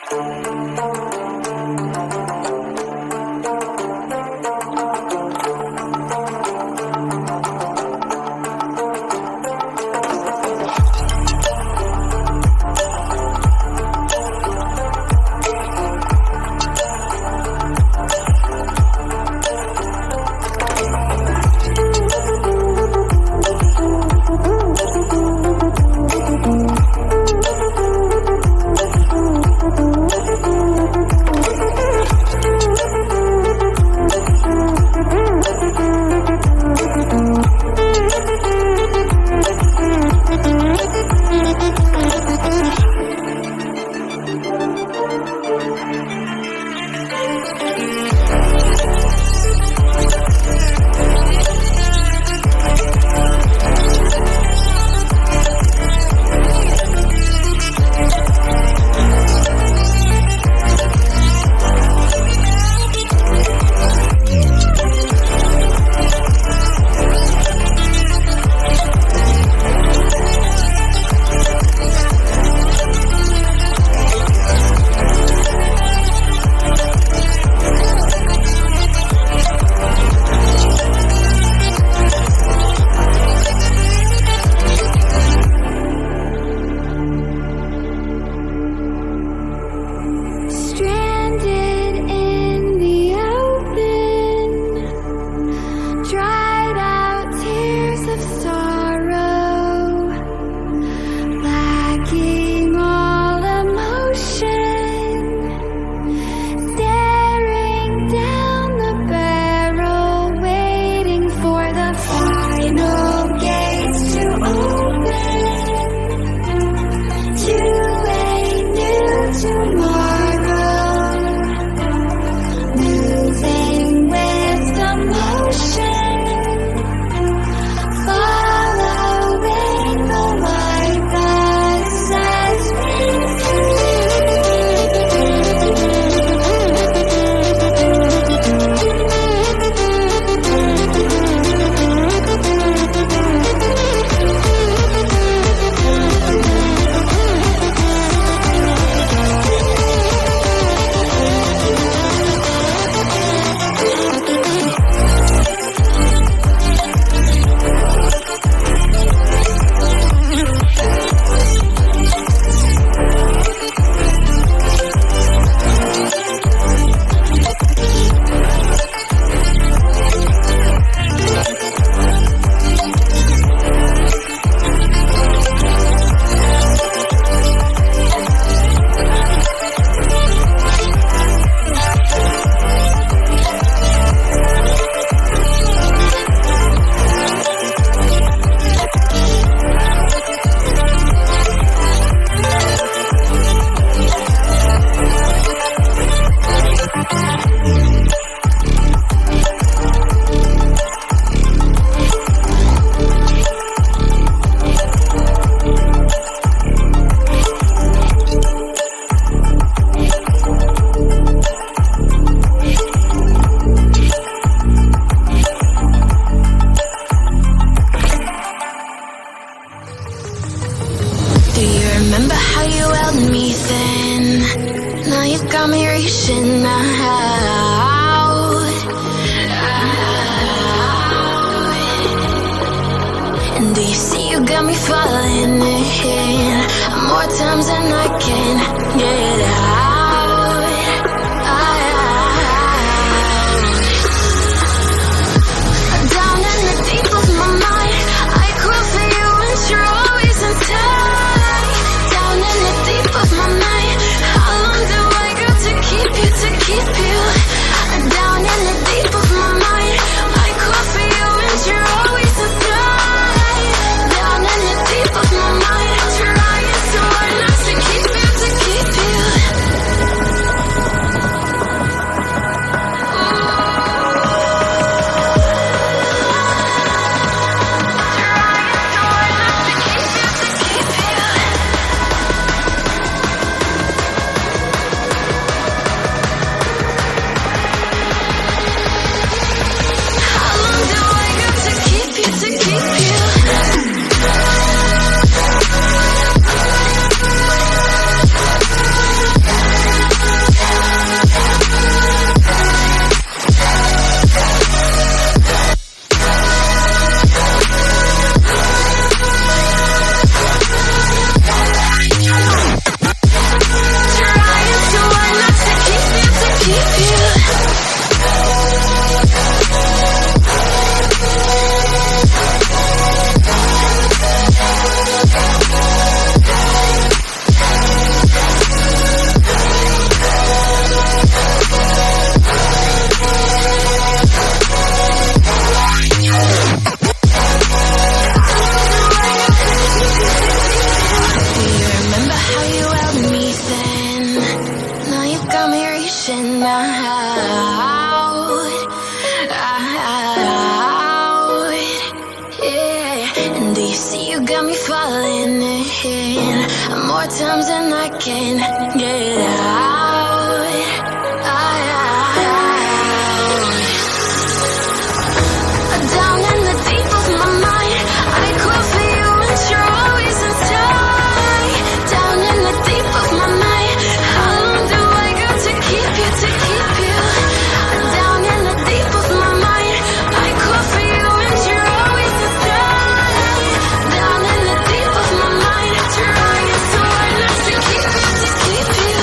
Trying so hard not to keep you crashing out, yeah. And do you see you got me falling in more times than I can get out? Down in the deep of my mind, I call for you and you're always inside. Down in the deep of my mind, how long do I got to keep you, to keep you? Down in the deep of my mind, I call for you and you're always inside. Down in the deep of my mind, trying so hard not to keep you, to keep you.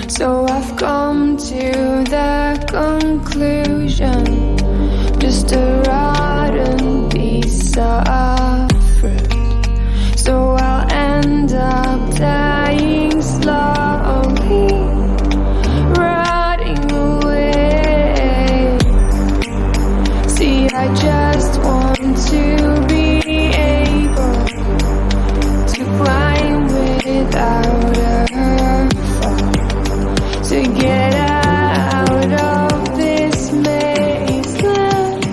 So I've come to the conclusion, just a rotten piece of fruit. So I'll end up dying slowly, rotting away. See, I just want to be able to climb without a to get out of this mazeland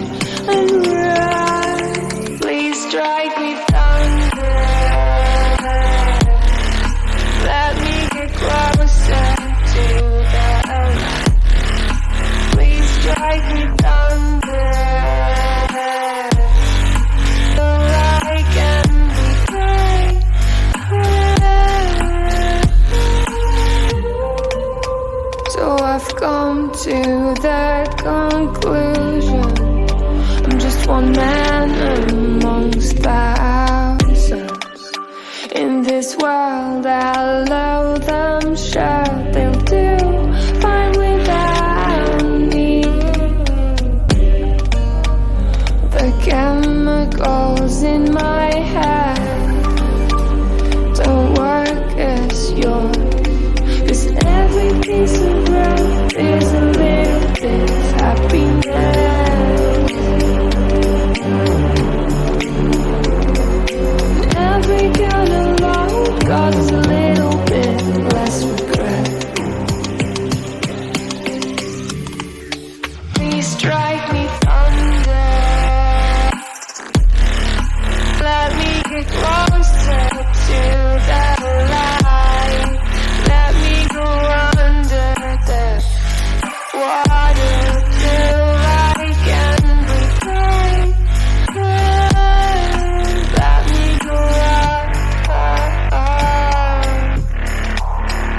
and run. Please strike me thunder. Let me get closer to the light. Please strike me thunder. So I can be great. So I've come to the conclusion, I'm just one man amongst thousands. In this world I'll allow them, sure they'll do fine without me. The chemicals in my head don't work as yours. Cause every piece of road is a little bit of happiness. Every kind of love causes a little bit less regret. Please strike me thunder. Let me get closer to the light. Let me go under the water till I can breathe. Let me go up.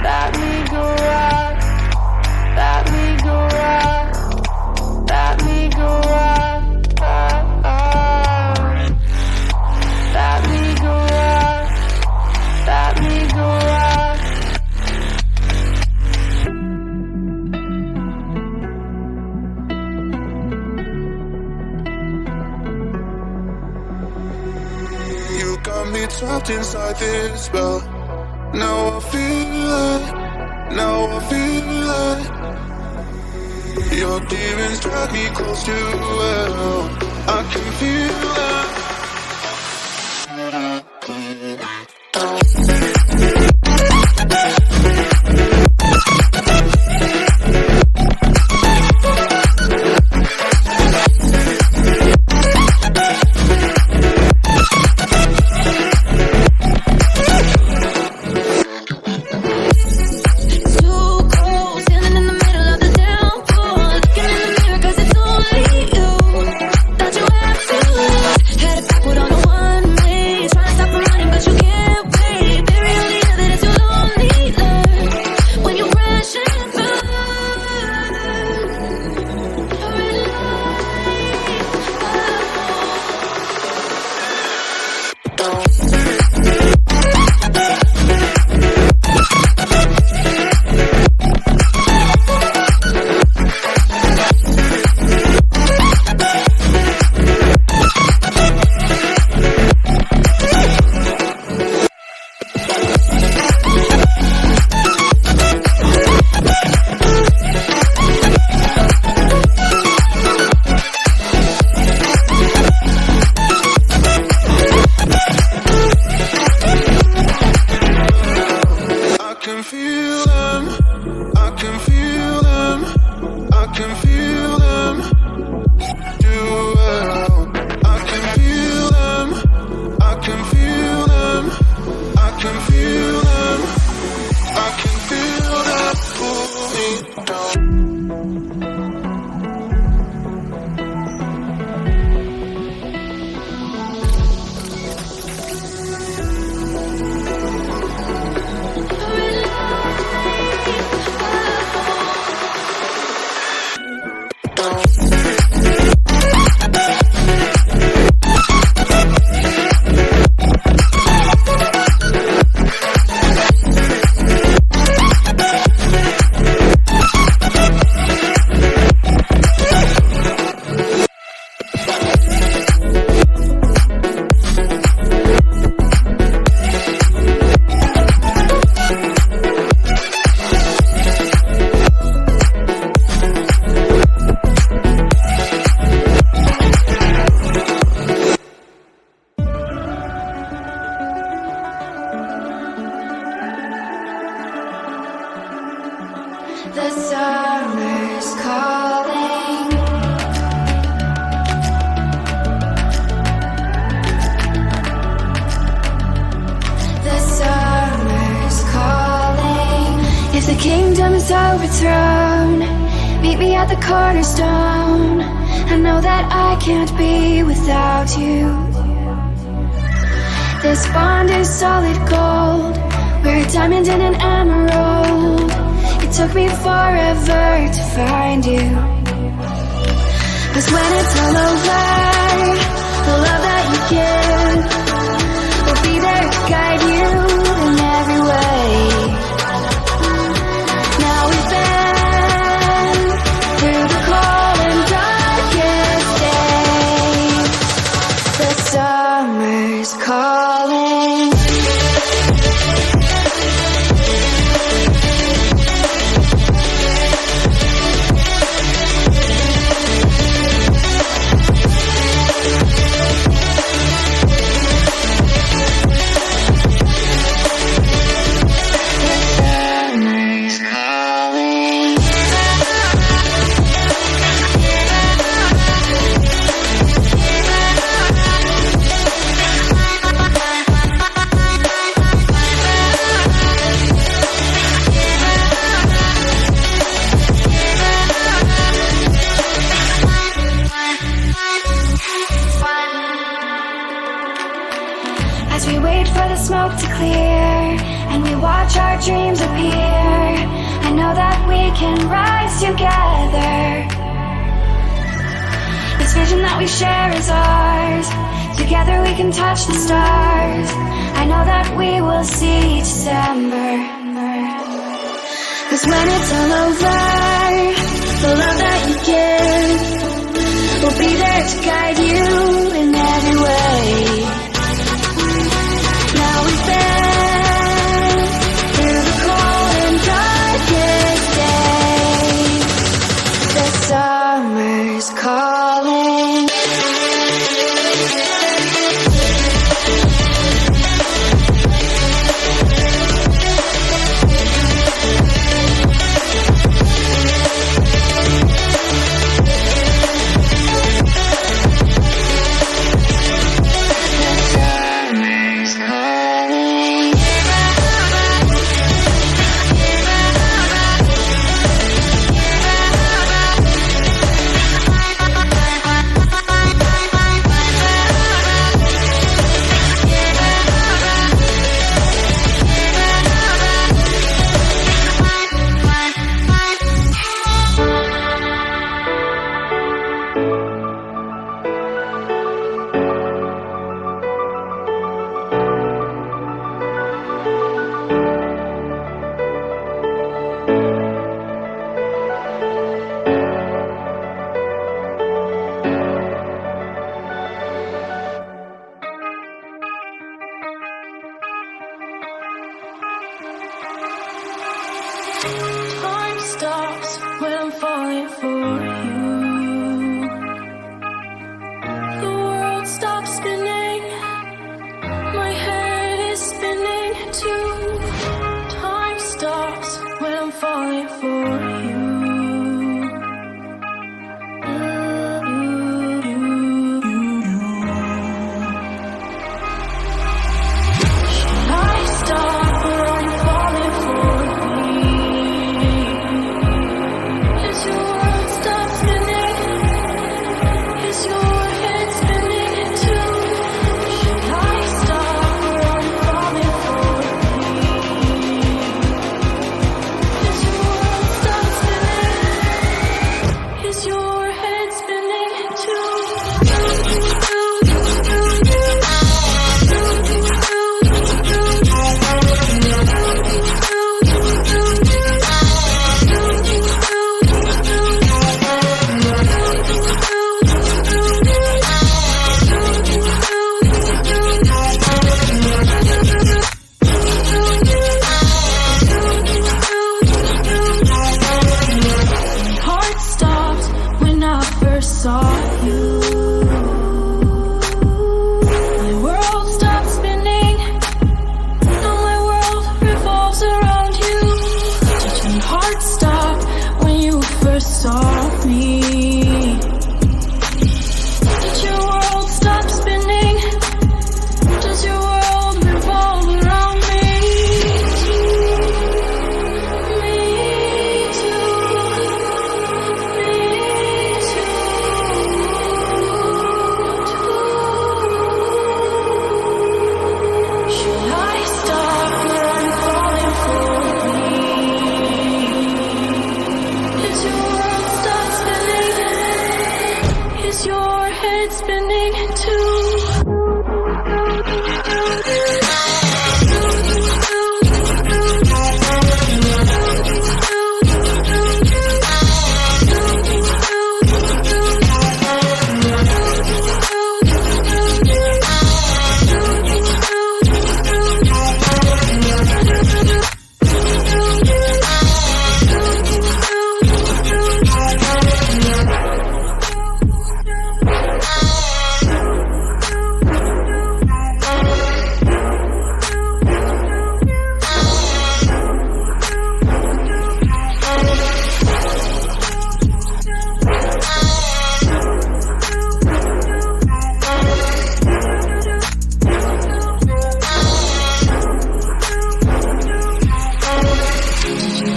Let me go up. Let me go up. Let me go up. Let me go up. Let me go got me trapped inside this spell. Now I feel it, now I feel it. Your demons drag me close to hell. I can feel it. The summer's calling. The summer's calling. If the kingdom is overthrown, meet me at the cornerstone. I know that I can't be without you. This bond is solid gold. We're a diamond and an emerald. It took me forever to find you. 'Cause when it's all over, the love that you give will be there to guide you in every way. Now we've been through the cold and darkest days. The summer's calling. As we wait for the smoke to clear and we watch our dreams appear, I know that we can rise together. This vision that we share is ours. Together we can touch the stars. I know that we will see December. 'Cause when it's all over, the love that you give will be there to guide you in every way. for you. The world stops spinning, my head is spinning too. Time stops when I'm falling for you. Should I stop or I'm falling for me? Is your world stop spinning? Is your head spinning too? Should I stop or I'm falling for me? Is your world stop spinning? Is your head spinning too? Heart stopped when I first saw you. My world stopped spinning. Now my world revolves around you. Did your heart stop when you first saw me? Did your world stop spinning? Does your world revolve around me? Me too. Should I stop or I'm falling for me? Is your world stop spinning? Is your head spinning too?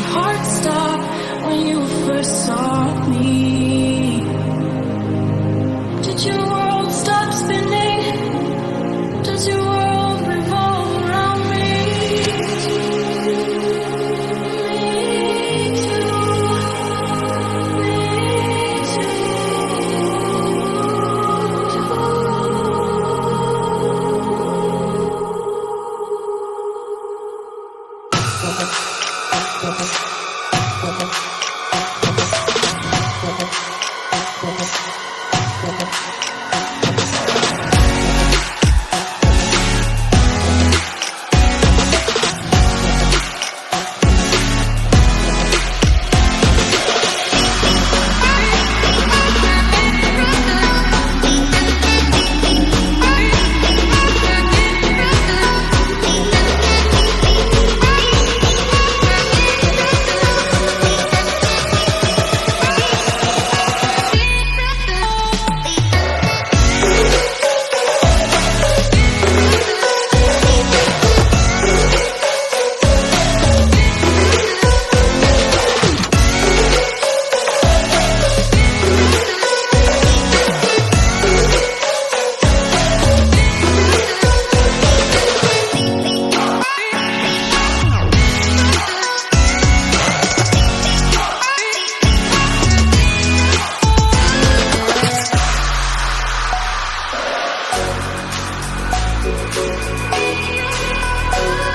Heart stop when you first saw me. Did your world stop spinning? Does your world revolve around me? Me